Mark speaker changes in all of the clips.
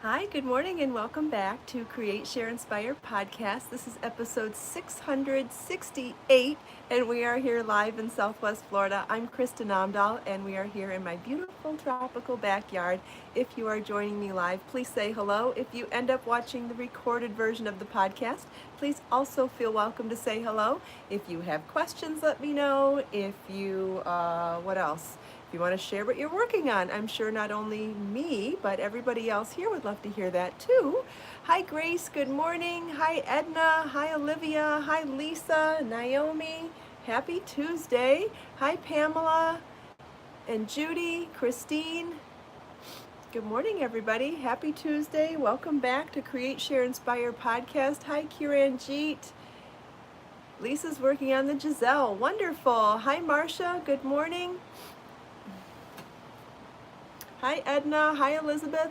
Speaker 1: Hi, good morning, and welcome back to Create, Share, Inspire podcast. This is episode 668, and we are here live in Southwest Florida. I'm Kristin Omdahl, and we are here in my beautiful tropical backyard. If you are joining me live, please say hello. If you end up watching the recorded version of the podcast, please also feel welcome to say hello. If you have questions, let me know. If you, what else? If you want to share what you're working on, I'm sure not only me, but everybody else here would love to hear that too. Hi, Grace. Good morning. Hi, Edna. Hi, Olivia. Hi, Lisa. Naomi. Happy Tuesday. Hi, Pamela and Judy. Christine. Good morning, everybody. Happy Tuesday. Welcome back to Create, Share, Inspire podcast. Hi, Kiranjeet. Lisa's working on the Giselle. Wonderful. Hi, Marcia. Good morning. Hi, Edna. Hi, Elizabeth.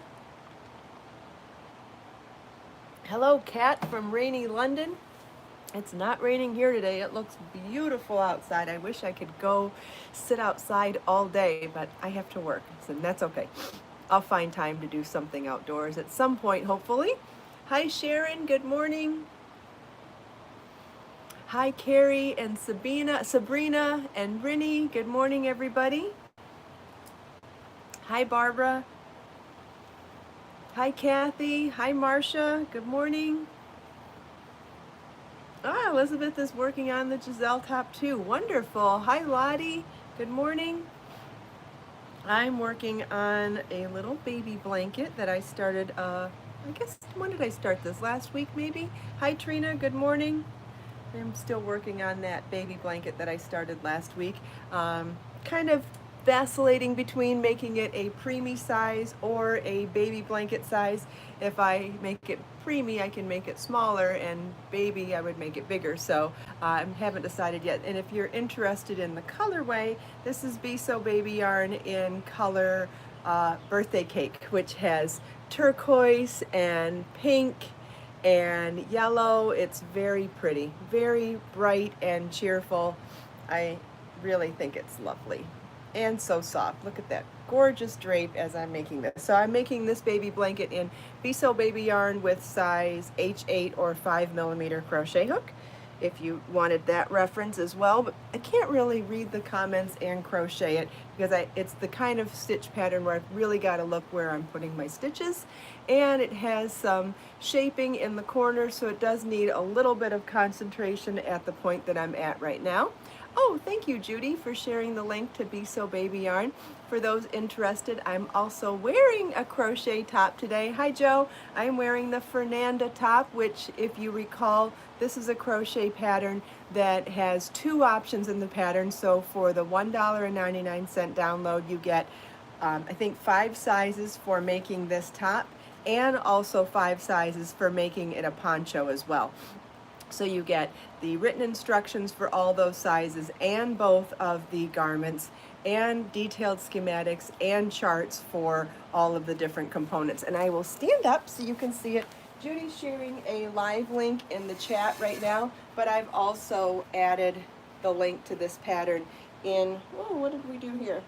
Speaker 1: Hello, Kat from rainy London. It's not raining here today. It looks beautiful outside. I wish I could go sit outside all day, but I have to work, so that's okay. I'll find time to do something outdoors at some point, hopefully. Hi, Sharon. Good morning. Hi, Carrie and Sabrina and Rinny. Good morning, everybody. Hi, Barbara. Hi, Kathy. Hi, Marcia. Good morning. Elizabeth is working on the Giselle top too. Wonderful. Hi, Lottie. Good morning. I'm working on a little baby blanket that I started, I guess, when did I start this? Last week, maybe? Hi, Trina. Good morning. I'm still working on that baby blanket that I started last week. Kind of vacillating between making it a preemie size or a baby blanket size. If I make it preemie, I can make it smaller, and baby, I would make it bigger. So I haven't decided yet. And if you're interested in the colorway, this is Be So Baby yarn in color Birthday Cake, which has turquoise and pink and yellow. It's very pretty, very bright and cheerful. I really think it's lovely and so soft. Look at that gorgeous drape as I'm making this. So I'm making this baby blanket in Be So Baby yarn with size H8 or 5mm crochet hook, if you wanted that reference as well. But I can't really read the comments and crochet it because it's the kind of stitch pattern where I've really got to look where I'm putting my stitches, and it has some shaping in the corners, so it does need a little bit of concentration at the point that I'm at right now. Oh, thank you, Judy, for sharing the link to Be So Baby yarn. For those interested, I'm also wearing a crochet top today. Hi, Joe. I'm wearing the Fernanda top, which, if you recall, this is a crochet pattern that has two options in the pattern. So for the $1.99 download, you get, I think, 5 sizes for making this top, and also 5 sizes for making it a poncho as well. So you get the written instructions for all those sizes and both of the garments, and detailed schematics and charts for all of the different components. And I will stand up so you can see it. Judy's sharing a live link in the chat right now, but I've also added the link to this pattern in, oh, what did we do here?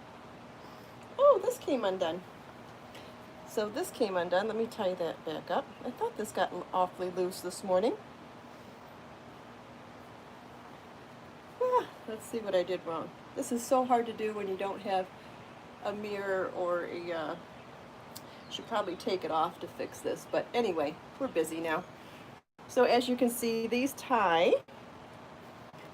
Speaker 1: Oh, this came undone. So this came undone. Let me tie that back up. I thought this got awfully loose this morning. Let's see what I did wrong. This is so hard to do when you don't have a mirror or a, should probably take it off to fix this, but anyway, we're busy now. So as you can see, these tie.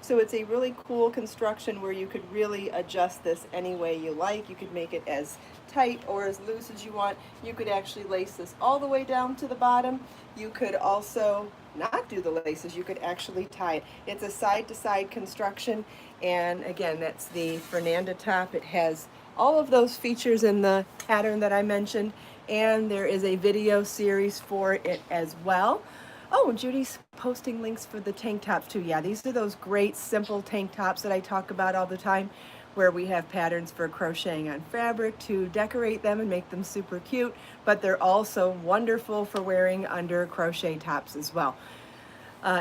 Speaker 1: So it's a really cool construction where you could really adjust this any way you like. You could make it as tight or as loose as you want. You could actually lace this all the way down to the bottom. You could also not do the laces. You could actually tie it. It's a side-to-side construction, and again, that's the Fernanda top. It has all of those features in the pattern that I mentioned, and there is a video series for it as well. Oh, Judy's posting links for the tank tops too. Yeah, these are those great simple tank tops that I talk about all the time, where we have patterns for crocheting on fabric to decorate them and make them super cute, but they're also wonderful for wearing under crochet tops as well.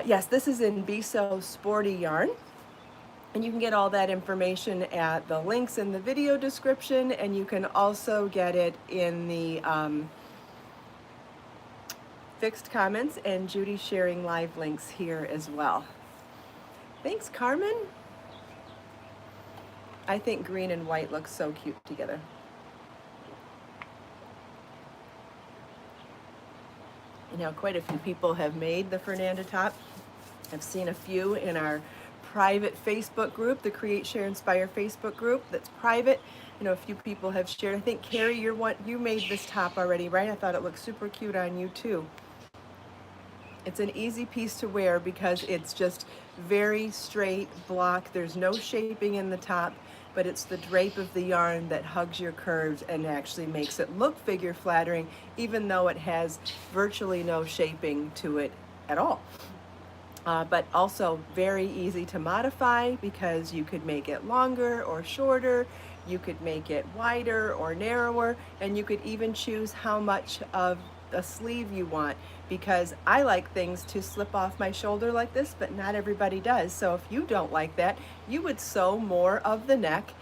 Speaker 1: Yes, this is in Be So Sporty yarn, and you can get all that information at the links in the video description, and you can also get it in the fixed comments, and Judy sharing live links here as well. Thanks, Carmen. I think green and white look so cute together. You know, quite a few people have made the Fernanda top. I've seen a few in our private Facebook group, the Create, Share, Inspire Facebook group that's private. You know, a few people have shared. I think, Carrie, you made this top already, right? I thought it looked super cute on you too. It's an easy piece to wear because it's just very straight block. There's no shaping in the top, but it's the drape of the yarn that hugs your curves and actually makes it look figure flattering, even though it has virtually no shaping to it at all. But also very easy to modify because you could make it longer or shorter, you could make it wider or narrower, and you could even choose how much of a sleeve you want, because I like things to slip off my shoulder like this, but not everybody does. So if you don't like that, you would sew more of the neck,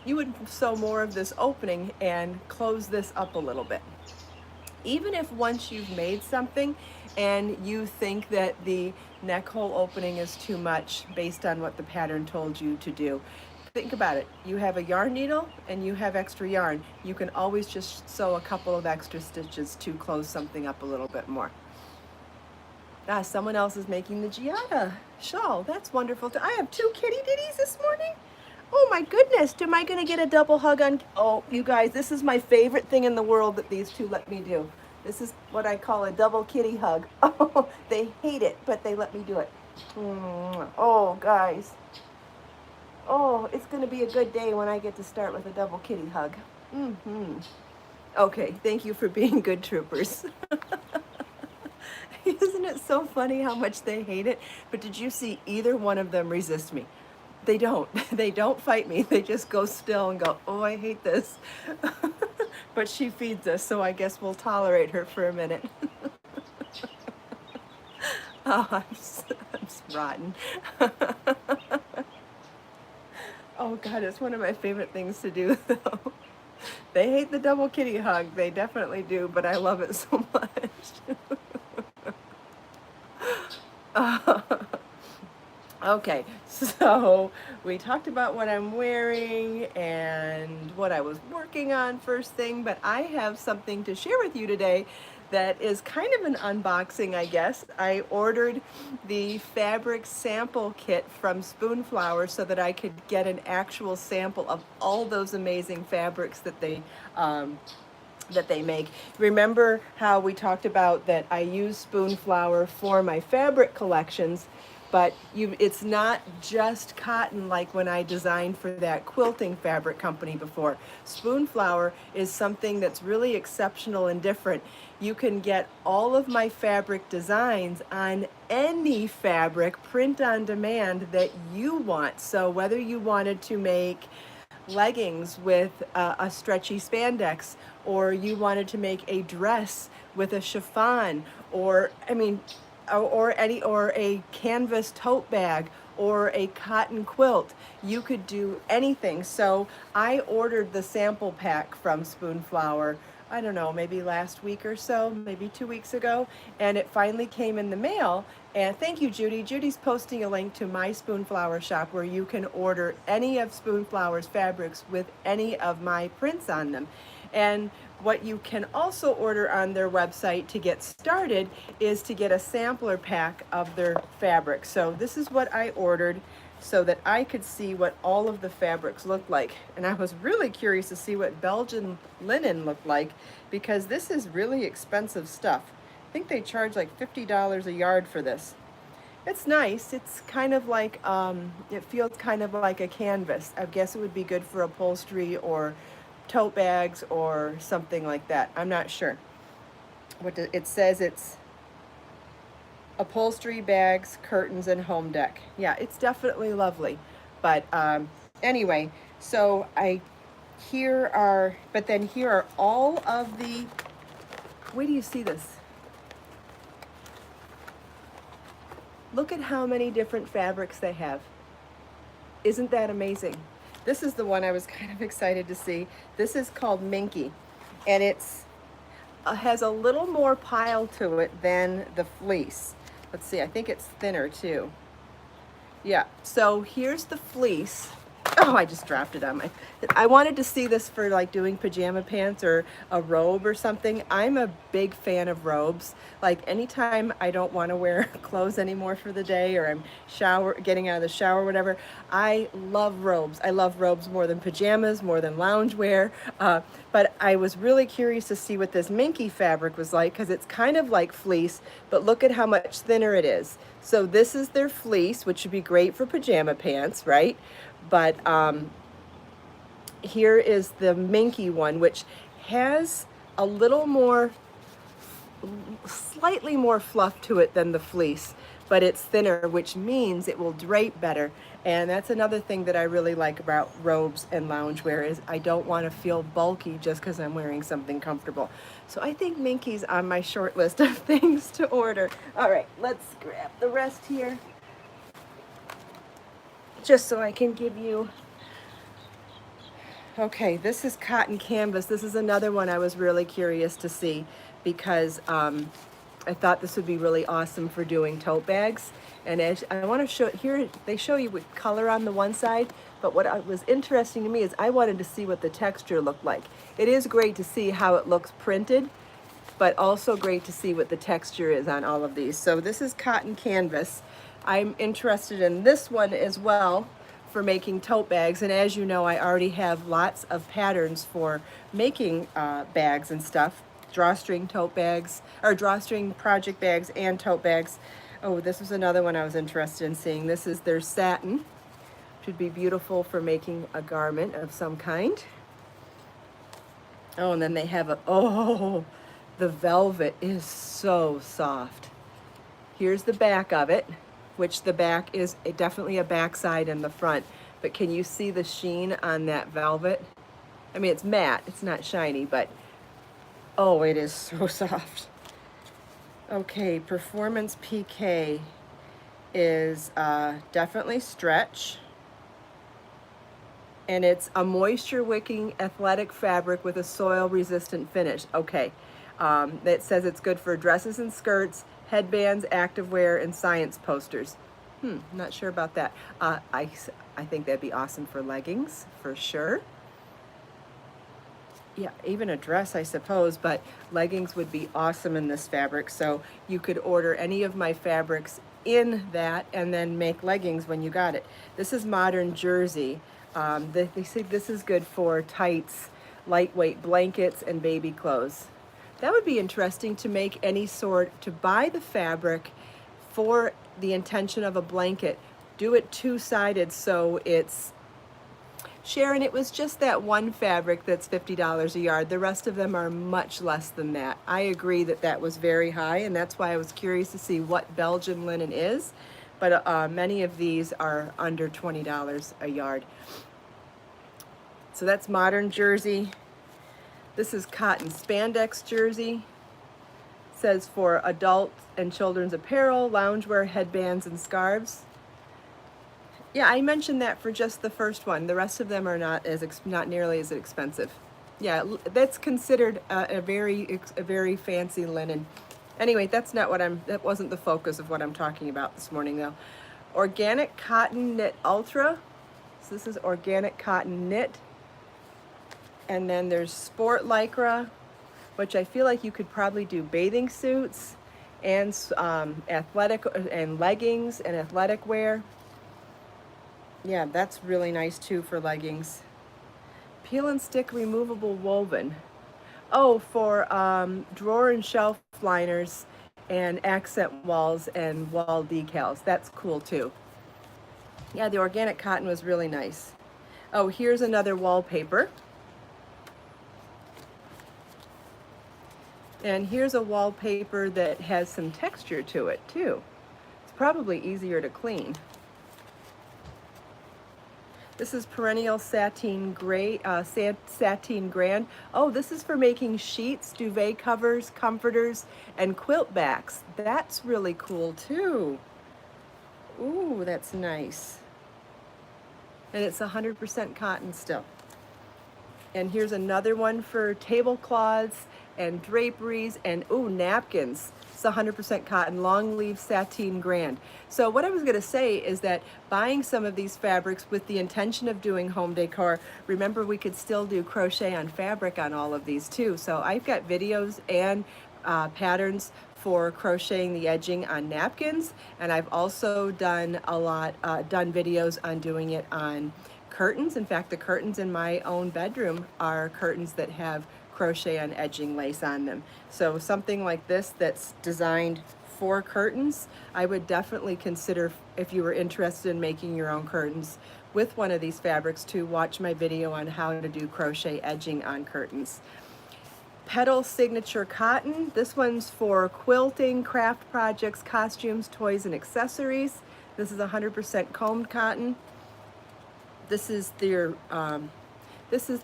Speaker 1: you would sew more of this opening and close this up a little bit. Even if once you've made something and you think that the neck hole opening is too much based on what the pattern told you to do, think about it. You have a yarn needle and you have extra yarn. You can always just sew a couple of extra stitches to close something up a little bit more. Someone else is making the Giada shawl. That's wonderful. I have 2 kitty ditties this morning. Oh my goodness, am I gonna get a double hug on? Oh, you guys, this is my favorite thing in the world that these two let me do. This is what I call a double kitty hug. Oh, they hate it, but they let me do it. Oh, guys. Oh, it's gonna be a good day when I get to start with a double kitty hug. Okay, thank you for being good troopers. Isn't it so funny how much they hate it? But did you see either one of them resist me? They don't. They don't fight me. They just go still and go, oh, I hate this. But she feeds us, so I guess we'll tolerate her for a minute. Oh, I'm rotten. Oh, God, it's one of my favorite things to do, though. They hate the double kitty hug. They definitely do, but I love it so much. Okay, so we talked about what I'm wearing and what I was working on first thing, but I have something to share with you today that is kind of an unboxing, I guess. I ordered the fabric sample kit from Spoonflower so that I could get an actual sample of all those amazing fabrics that they make. Remember how we talked about that I use Spoonflower for my fabric collections, but it's not just cotton like when I designed for that quilting fabric company before. Spoonflower is something that's really exceptional and different. You can get all of my fabric designs on any fabric, print on demand that you want. So whether you wanted to make leggings with a stretchy spandex, or you wanted to make a dress with a chiffon, or a canvas tote bag, or a cotton quilt, you could do anything. So I ordered the sample pack from Spoonflower, I don't know, maybe last week or so, maybe 2 weeks ago, and it finally came in the mail. And thank you, Judy. Judy's posting a link to my Spoonflower shop where you can order any of Spoonflower's fabrics with any of my prints on them. And what you can also order on their website to get started is to get a sampler pack of their fabric. So this is what I ordered so that I could see what all of the fabrics look like. And I was really curious to see what Belgian linen looked like, because this is really expensive stuff. I think they charge like $50 a yard for this. It's nice. It's kind of like, it feels kind of like a canvas. I guess it would be good for upholstery or tote bags or something like that. I'm not sure. It says it's upholstery, bags, curtains, and home deck. Yeah, it's definitely lovely. But anyway, so here are all of the, wait do you see this? Look at how many different fabrics they have. Isn't that amazing? This is the one I was kind of excited to see. This is called Minky, and it's has a little more pile to it than the fleece. Let's see, I think it's thinner too. Yeah, so here's the fleece. Oh, I just dropped it on my, I wanted to see this for like doing pajama pants or a robe or something. I'm a big fan of robes. Like anytime I don't want to wear clothes anymore for the day, or I'm getting out of the shower or whatever, I love robes. I love robes more than pajamas, more than loungewear. But I was really curious to see what this minky fabric was like, because it's kind of like fleece, but look at how much thinner it is. So this is their fleece, which would be great for pajama pants, right? But here is the minky one, which has a little more, slightly more fluff to it than the fleece, but it's thinner, which means it will drape better. And that's another thing that I really like about robes and loungewear, is I don't want to feel bulky just because I'm wearing something comfortable. So I think minky's on my short list of things to order. All right, let's grab the rest here, just so I can give you. Okay, this is cotton canvas. This is another one I was really curious to see, because I thought this would be really awesome for doing tote bags. And as I want to show here, they show you with color on the one side, but what was interesting to me is I wanted to see what the texture looked like. It is great to see how it looks printed, but also great to see what the texture is on all of these. So this is cotton canvas. I'm interested in this one as well for making tote bags, and as you know, I already have lots of patterns for making bags and stuff, drawstring tote bags, or drawstring project bags and tote bags. Oh, this was another one I was interested in seeing. This is their satin, which would be beautiful for making a garment of some kind. Oh, and then they have oh, the velvet is so soft. Here's the back of it, which the back is definitely a backside and the front. But can you see the sheen on that velvet? I mean, it's matte, it's not shiny, but oh, it is so soft. Okay, Performance PK is definitely stretch. And it's a moisture-wicking athletic fabric with a soil-resistant finish. Okay, it says it's good for dresses and skirts, headbands, activewear, and science posters. Not sure about that. I think that'd be awesome for leggings, for sure. Yeah, even a dress, I suppose, but leggings would be awesome in this fabric. So you could order any of my fabrics in that and then make leggings when you got it. This is modern jersey. They say this is good for tights, lightweight blankets, and baby clothes. That would be interesting to make any sort, to buy the fabric for the intention of a blanket. Do it two-sided so it's, Sharon, it was just that one fabric that's $50 a yard. The rest of them are much less than that. I agree that that was very high, and that's why I was curious to see what Belgian linen is. But many of these are under $20 a yard. So that's modern jersey. This is cotton spandex jersey. It says for adult and children's apparel, loungewear, headbands, and scarves. Yeah, I mentioned that for just the first one. The rest of them are not nearly as expensive. Yeah, that's considered a very fancy linen. Anyway, that wasn't the focus of what I'm talking about this morning though. Organic cotton knit ultra. So this is organic cotton knit. And then there's sport lycra, which I feel like you could probably do bathing suits and athletic and leggings and athletic wear. Yeah, that's really nice too for leggings. Peel and stick removable woven. Oh, for drawer and shelf liners and accent walls and wall decals. That's cool too. Yeah, the organic cotton was really nice. Oh, here's another wallpaper. And here's a wallpaper that has some texture to it too. It's probably easier to clean. This is perennial sateen gray, sateen grand. Oh, this is for making sheets, duvet covers, comforters, and quilt backs. That's really cool too. Ooh, that's nice. And it's 100% cotton still. And here's another one for tablecloths and draperies and, ooh, napkins. It's 100% cotton, long leaf sateen grand. So what I was gonna say is that buying some of these fabrics with the intention of doing home decor, remember we could still do crochet on fabric on all of these too. So I've got videos and patterns for crocheting the edging on napkins, and I've also done done videos on doing it on curtains. In fact, the curtains in my own bedroom are curtains that have crochet on edging lace on them. So something like this that's designed for curtains, I would definitely consider, if you were interested in making your own curtains with one of these fabrics, to watch my video on how to do crochet edging on curtains. Petal Signature Cotton. This one's for quilting, craft projects, costumes, toys, and accessories. This is 100% combed cotton. This is the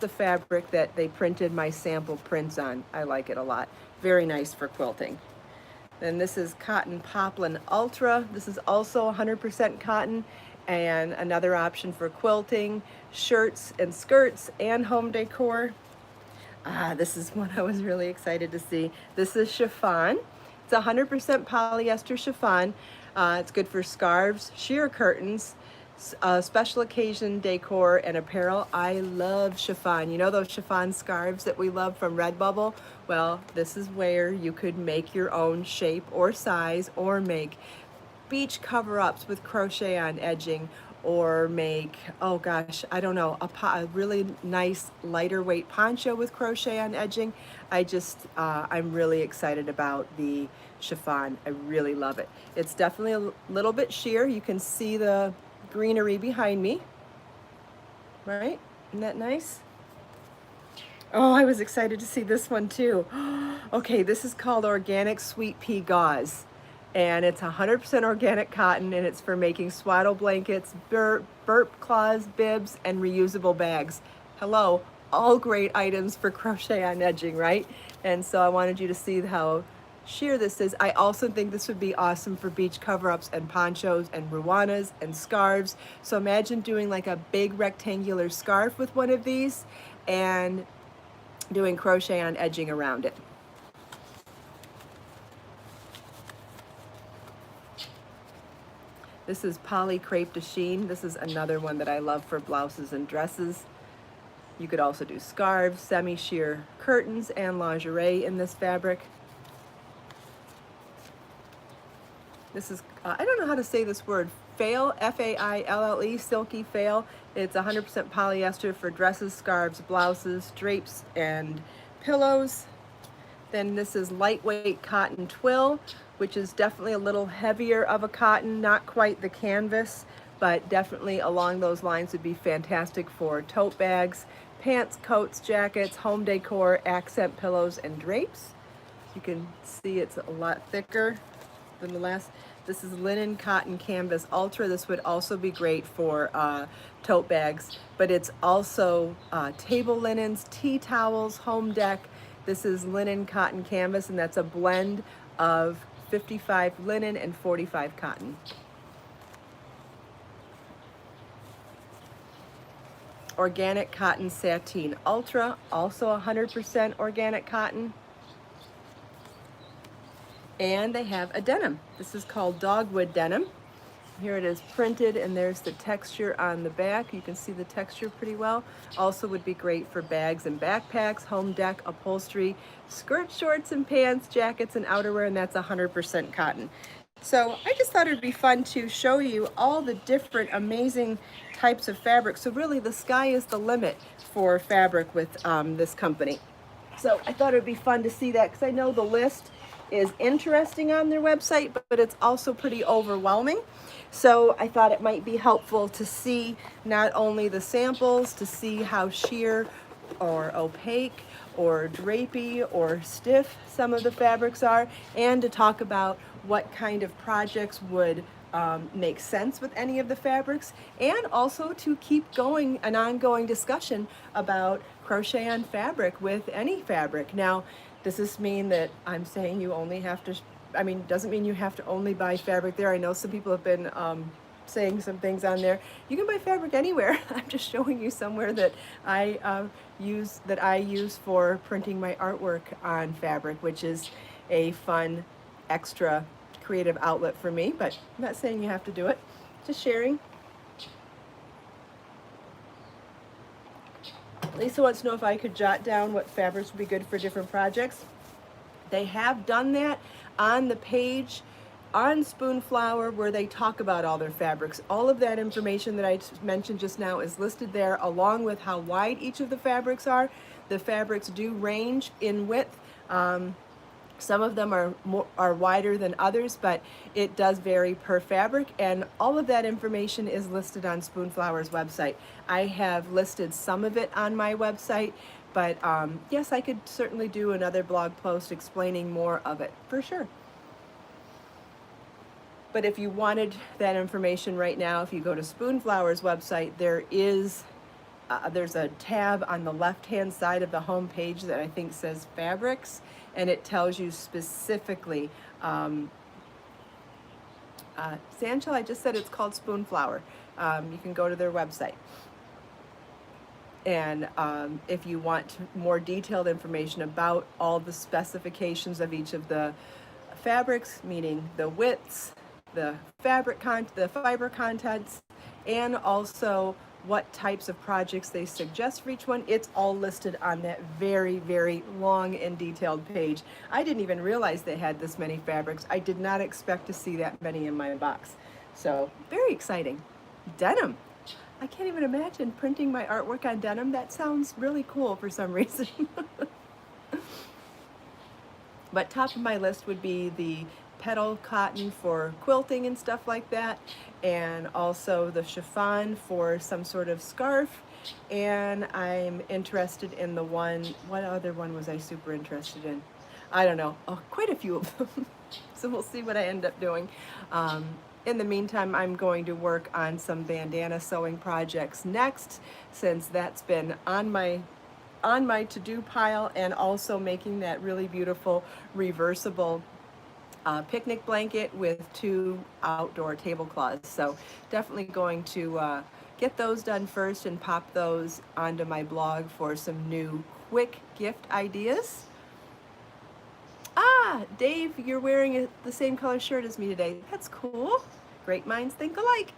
Speaker 1: fabric that they printed my sample prints on. I like it a lot. Very nice for quilting. Then this is Cotton Poplin Ultra. This is also 100% cotton, and another option for quilting, shirts and skirts, and home decor. This is one I was really excited to see. This is chiffon. It's 100% polyester chiffon. It's good for scarves, sheer curtains, special occasion decor, and apparel. I love chiffon. You know those chiffon scarves that we love from Redbubble? Well, this is where you could make your own shape or size, or make beach cover-ups with crochet on edging, or make, oh gosh, I don't know, a really nice lighter weight poncho with crochet on edging. I'm really excited about the chiffon. I really love it. It's definitely a little bit sheer. You can see the greenery behind me, right? Isn't that nice? Oh, I was excited to see this one too. Okay, this is called Organic Sweet Pea Gauze, and it's 100% organic cotton, and it's for making swaddle blankets, burp cloths, bibs, and reusable bags. Hello, all great items for crochet on edging, right? And so I wanted you to see how sheer this is. I also think this would be awesome for beach cover-ups and ponchos and ruanas and scarves. So imagine doing like a big rectangular scarf with one of these and doing crochet on edging around it. This is Poly Crepe de Chine. This is another one that I love for blouses and dresses. You could also do scarves, semi-sheer curtains, and lingerie in this fabric. This is, I don't know how to say this word, faille, F-A-I-L-L-E, silky faille. It's 100% polyester for dresses, scarves, blouses, drapes, and pillows. Then this is lightweight cotton twill, which is definitely a little heavier of a cotton, not quite the canvas, but definitely along those lines would be fantastic for tote bags, pants, coats, jackets, home decor, accent pillows, and drapes. You can see it's a lot thicker than the last. This is linen cotton canvas ultra. This would also be great for tote bags, but it's also table linens, tea towels, home deck. This is linen cotton canvas, and that's a blend of 55 linen and 45 cotton. Organic cotton sateen ultra, also 100% organic cotton. And they have a denim. This is called dogwood denim. Here it is printed, and there's the texture on the back. You can see the texture pretty well. Also would be great for bags and backpacks, home deck, upholstery, skirts, shorts and pants, jackets and outerwear, and that's 100% cotton. So I just thought it'd be fun to show you all the different amazing types of fabric. So really the sky is the limit for fabric with this company. So I thought it'd be fun to see that, because I know the list is interesting on their website, but it's also pretty overwhelming. So I thought it might be helpful to see not only the samples, to see how sheer or opaque or drapey or stiff some of the fabrics are, and to talk about what kind of projects would make sense with any of the fabrics, and also to keep going an ongoing discussion about crochet on fabric with any fabric. Now, does this mean that I'm saying you only have to, doesn't mean you have to only buy fabric there. I know some people have been saying some things on there. You can buy fabric anywhere. I'm just showing you somewhere that I use for printing my artwork on fabric, which is a fun, extra creative outlet for me. But I'm not saying you have to do it. Just sharing. Lisa wants to know if I could jot down what fabrics would be good for different projects. They have done that on the page on Spoonflower where they talk about all their fabrics. All of that information that I mentioned just now is listed there, along with how wide each of the fabrics are. The fabrics do range in width. Some of them are wider than others, but it does vary per fabric, and all of that information is listed on Spoonflower's website. I have listed some of it on my website, but yes, I could certainly do another blog post explaining more of it, for sure. But if you wanted that information right now, if you go to Spoonflower's website, there's a tab on the left-hand side of the home page that I think says fabrics, and it tells you specifically. Sanchel, I just said it's called Spoonflower. You can go to their website. And if you want more detailed information about all the specifications of each of the fabrics, meaning the widths, the fiber contents, and also what types of projects they suggest for each one, it's all listed on that very, very long and detailed page. I didn't even realize they had this many fabrics. I did not expect to see that many in my box. So very exciting. Denim. I can't even imagine printing my artwork on denim. That sounds really cool for some reason. But top of my list would be the petal cotton for quilting and stuff like that, and also the chiffon for some sort of scarf. And I'm interested in the one, what other one was I super interested in? I don't know, quite a few of them. So we'll see what I end up doing. In the meantime, I'm going to work on some bandana sewing projects next, since that's been on my to-do pile, and also making that really beautiful reversible picnic blanket with 2 outdoor tablecloths. So definitely going to get those done first and pop those onto my blog for some new quick gift ideas. Ah, Dave, you're wearing the same color shirt as me today. That's cool. Great minds think alike.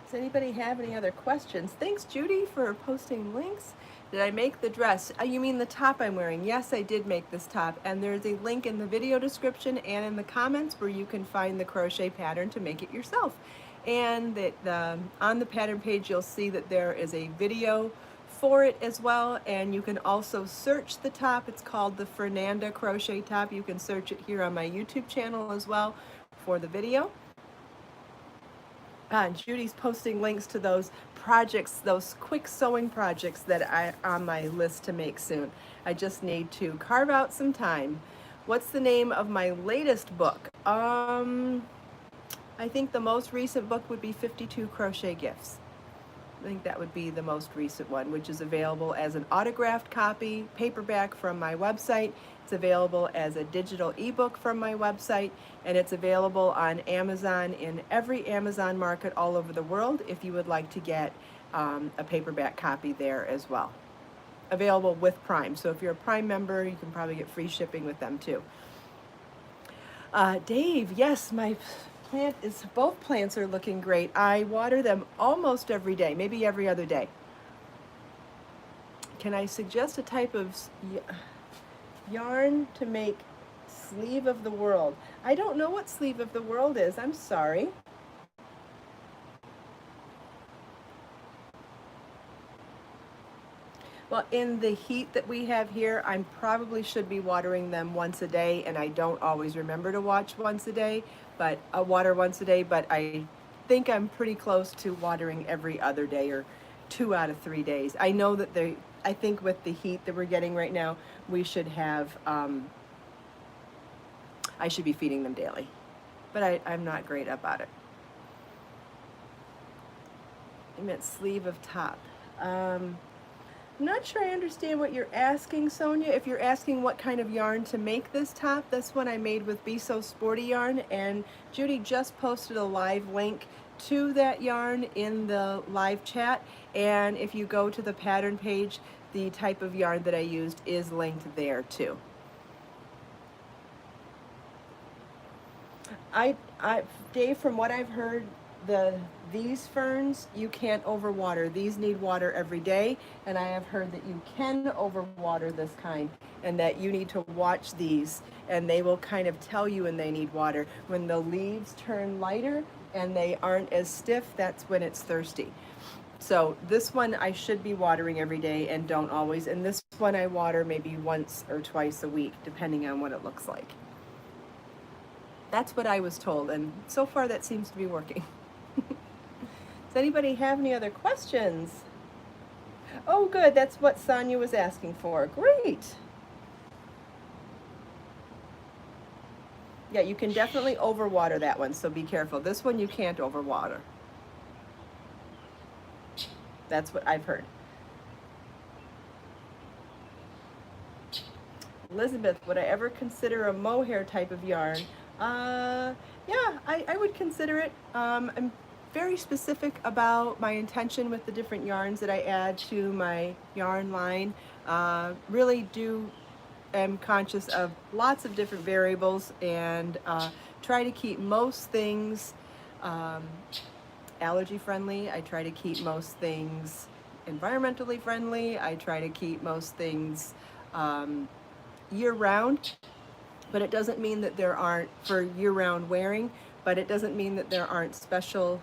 Speaker 1: Does anybody have any other questions? Thanks, Judy, for posting links. Did I make the dress? You mean the top I'm wearing? Yes, I did make this top, and there's a link in the video description and in the comments where you can find the crochet pattern to make it yourself. And that on the pattern page, you'll see that there is a video for it as well, and you can also search the top. It's called the Fernanda crochet top. You can search it here on my YouTube channel as well for the video. And Judy's posting links to those projects, those quick sewing projects that are on my list to make soon. I just need to carve out some time. What's the name of my latest book? I think the most recent book would be 52 Crochet Gifts. I think that would be the most recent one, which is available as an autographed copy, paperback from my website. It's available as a digital ebook from my website, and it's available on Amazon in every Amazon market all over the world if you would like to get a paperback copy there as well. Available with Prime, so if you're a Prime member, you can probably get free shipping with them too. Dave, yes, my both plants are looking great. I water them almost every day, maybe every other day. Can I suggest a type of yarn to make sleeve of the world? I don't know what sleeve of the world is. I'm sorry. Well, in the heat that we have here, I probably should be watering them once a day, and I don't always remember to water once a day, but I think I'm pretty close to watering every other day, or 2 out of 3 days. I know that I think with the heat that we're getting right now, we should have, I should be feeding them daily. but I'm not great about it. I meant sleeve of top. I'm not sure I understand what you're asking, Sonia. If you're asking what kind of yarn to make this top, this one I made with Be So Sporty yarn, and Judy just posted a live link to that yarn in the live chat, and if you go to the pattern page, the type of yarn that I used is linked there too. Dave, from what I've heard, these ferns, you can't overwater. These need water every day, and I have heard that you can overwater this kind, and that you need to watch these, and they will kind of tell you when they need water. When the leaves turn lighter and they aren't as stiff, that's when it's thirsty. So this one I should be watering every day and don't always, and this one I water maybe once or twice a week, depending on what it looks like. That's what I was told, and so far that seems to be working. Does anybody have any other questions? Oh, good. That's what Sonia was asking for. Great. Yeah, you can definitely overwater that one, so be careful. This one you can't overwater. That's what I've heard. Elizabeth, would I ever consider a mohair type of yarn? Yeah, I would consider it. I'm very specific about my intention with the different yarns that I add to my yarn line. Really am conscious of lots of different variables, and try to keep most things allergy friendly. I try to keep most things environmentally friendly. I try to keep most things year round. But it doesn't mean that there aren't, for year-round wearing, but it doesn't mean that there aren't special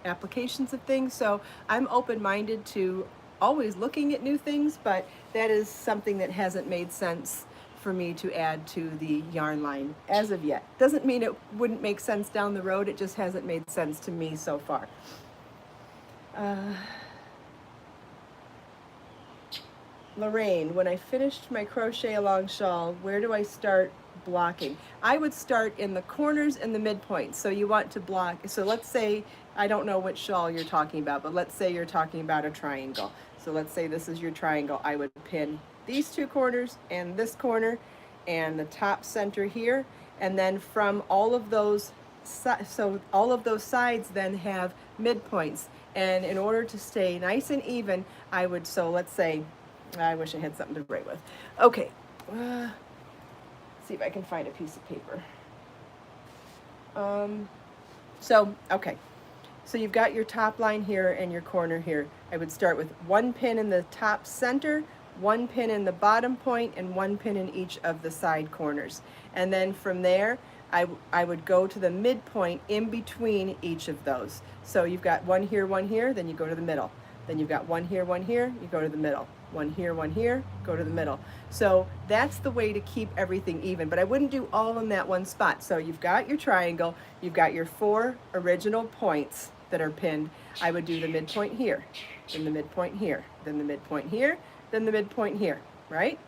Speaker 1: applications of things. So I'm open-minded to always looking at new things, but that is something that hasn't made sense for me to add to the yarn line as of yet. Doesn't mean it wouldn't make sense down the road, it just hasn't made sense to me so far. Lorraine, when I finished my crochet along shawl, where do I start blocking? I would start in the corners and the midpoints. So you want to block, so let's say, I don't know which shawl you're talking about, but let's say you're talking about a triangle. So let's say this is your triangle. I would pin these two corners and this corner and the top center here. And then from all of those, so all of those sides then have midpoints. And in order to stay nice and even, I would, so let's say, I wish I had something to write with. Okay, see if I can find a piece of paper. Okay, so you've got your top line here and your corner here. I would start with one pin in the top center, one pin in the bottom point, and one pin in each of the side corners. And then from there, I would go to the midpoint in between each of those. So you've got one here, then you go to the middle. Then you've got one here, you go to the middle. One here, go to the middle. So that's the way to keep everything even, but I wouldn't do all in that one spot. So you've got your triangle, you've got your 4 original points that are pinned. I would do the midpoint here, then the midpoint here, then the midpoint here, then the midpoint here, right?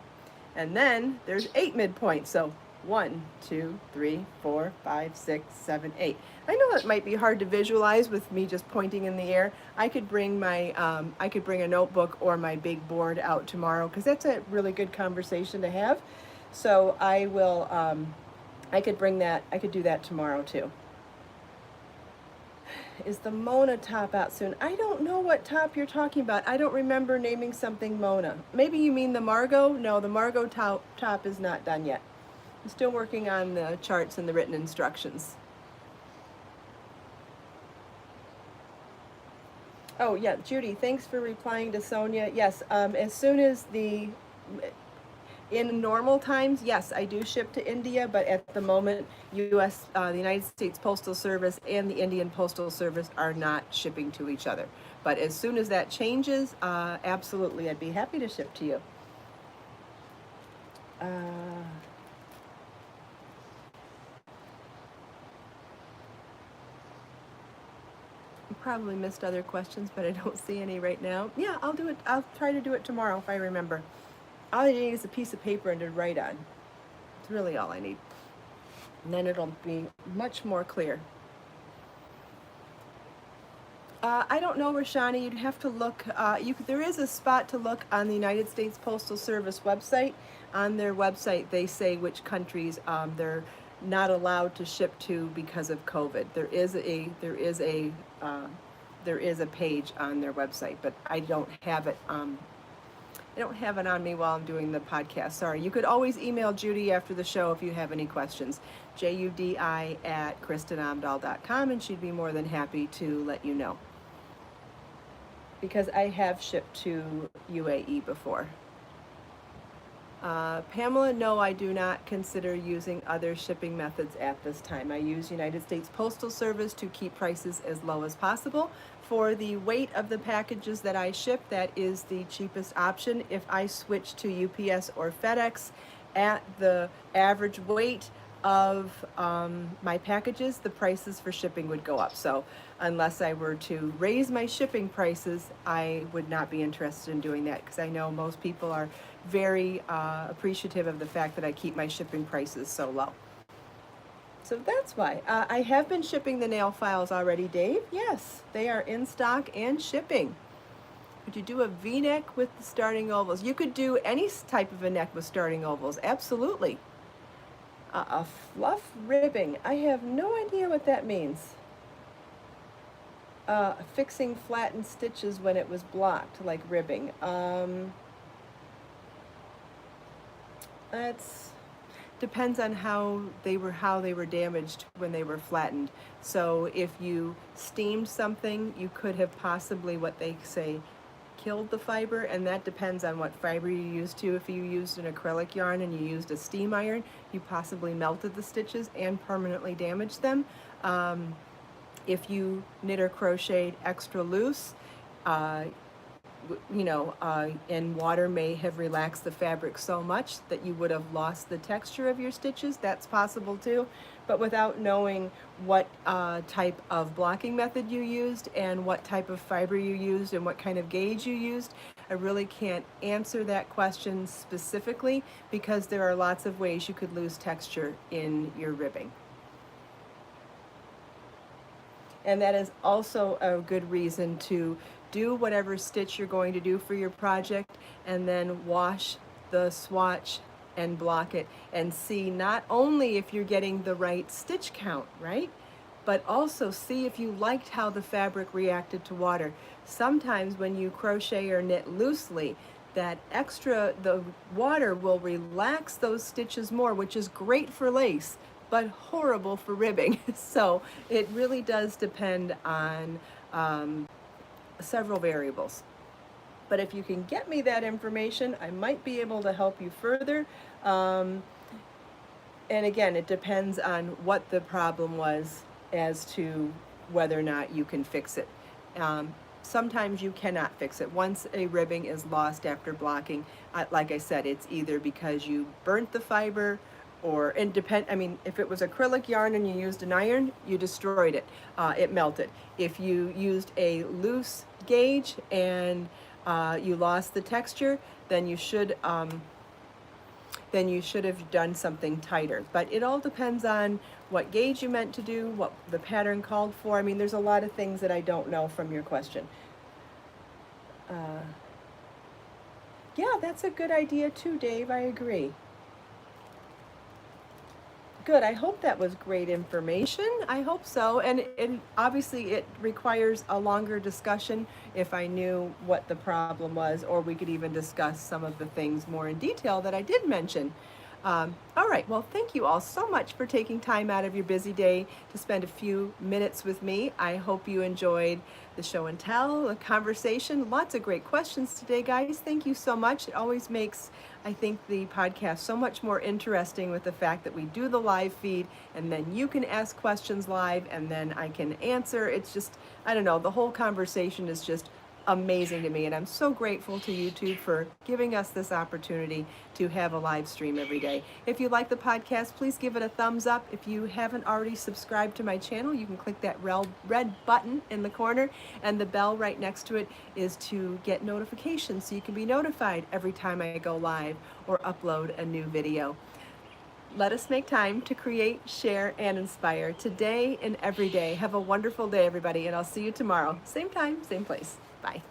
Speaker 1: And then there's 8 midpoints. So 1, 2, 3, 4, 5, 6, 7, 8. I know it might be hard to visualize with me just pointing in the air. I could bring my, I could bring a notebook or my big board out tomorrow, because that's a really good conversation to have. So I will, I could bring that, I could do that tomorrow too. Is the Mona top out soon? I don't know what top you're talking about. I don't remember naming something Mona. Maybe you mean the Margot? No, the Margot top is not done yet. I'm still working on the charts and the written instructions. Oh yeah, Judy, thanks for replying to Sonia. Yes, as soon as in normal times, yes, I do ship to India, but at the moment, the United States Postal Service and the Indian Postal Service are not shipping to each other. But as soon as that changes, absolutely, I'd be happy to ship to you. Probably missed other questions, but I don't see any right now. Yeah, I'll do it. I'll try to do it tomorrow if I remember. All I need is a piece of paper and to write on. It's really all I need. And then it'll be much more clear. I don't know, Rashani. You'd have to look. There is a spot to look on the United States Postal Service website. On their website, they say which countries they're not allowed to ship to because of COVID. There is a page on their website, but I don't have it. I don't have it on me while I'm doing the podcast. Sorry. You could always email Judy after the show if you have any questions. judi@kristinomdahl.com, and she'd be more than happy to let you know. Because I have shipped to UAE before. Pamela, no, I do not consider using other shipping methods at this time. I use United States Postal Service to keep prices as low as possible. For the weight of the packages that I ship, that is the cheapest option. If I switch to UPS or FedEx at the average weight of my packages, the prices for shipping would go up. So unless I were to raise my shipping prices, I would not be interested in doing that, because I know most people are very appreciative of the fact that I keep my shipping prices so low. So that's why. I have been shipping the nail files already, Dave. Yes, they are in stock and shipping. Could you do a V-neck with the starting ovals? You could do any type of a neck with starting ovals, absolutely. A fluff ribbing. I have no idea what that means. Fixing flattened stitches when it was blocked, like ribbing. That's depends on how they were damaged when they were flattened. So if you steamed something, you could have possibly, what they say, killed the fiber, and that depends on what fiber you used to. If you used an acrylic yarn and you used a steam iron, you possibly melted the stitches and permanently damaged them. If you knit or crocheted extra loose, and water may have relaxed the fabric so much that you would have lost the texture of your stitches. That's possible too. But without knowing what type of blocking method you used and what type of fiber you used and what kind of gauge you used, I really can't answer that question specifically, because there are lots of ways you could lose texture in your ribbing. And that is also a good reason to do whatever stitch you're going to do for your project, and then wash the swatch and block it, and see not only if you're getting the right stitch count, right? But also see if you liked how the fabric reacted to water. Sometimes when you crochet or knit loosely, the water will relax those stitches more, which is great for lace, but horrible for ribbing. So it really does depend on several variables. But if you can get me that information, I might be able to help you further. And again, it depends on what the problem was as to whether or not you can fix it. Sometimes you cannot fix it. Once a ribbing is lost after blocking, like I said, it's either because you burnt the fiber, if it was acrylic yarn and you used an iron, you destroyed it. It melted. If you used a loose gauge and you lost the texture, then you should have done something tighter. But it all depends on what gauge you meant to do, what the pattern called for. I mean, there's a lot of things that I don't know from your question. Yeah, that's a good idea too, Dave. I agree. Good. I hope that was great information. I hope so. And obviously it requires a longer discussion if I knew what the problem was, or we could even discuss some of the things more in detail that I did mention. All right. Well, thank you all so much for taking time out of your busy day to spend a few minutes with me. I hope you enjoyed the show and tell, the conversation. Lots of great questions today, guys. Thank you so much. It always makes, I think, the podcast so much more interesting with the fact that we do the live feed, and then you can ask questions live and then I can answer. It's just, I don't know, the whole conversation is just amazing to me, and I'm so grateful to YouTube for giving us this opportunity to have a live stream every day. If you like the podcast, please give it a thumbs up. If you haven't already subscribed to my channel, you can click that red button in the corner, and the bell right next to it is to get notifications, so you can be notified every time I go live or upload a new video. let us make time to create, share, and inspire today and every day. Have a wonderful day, everybody, and I'll see you tomorrow. Same time, same place. Bye.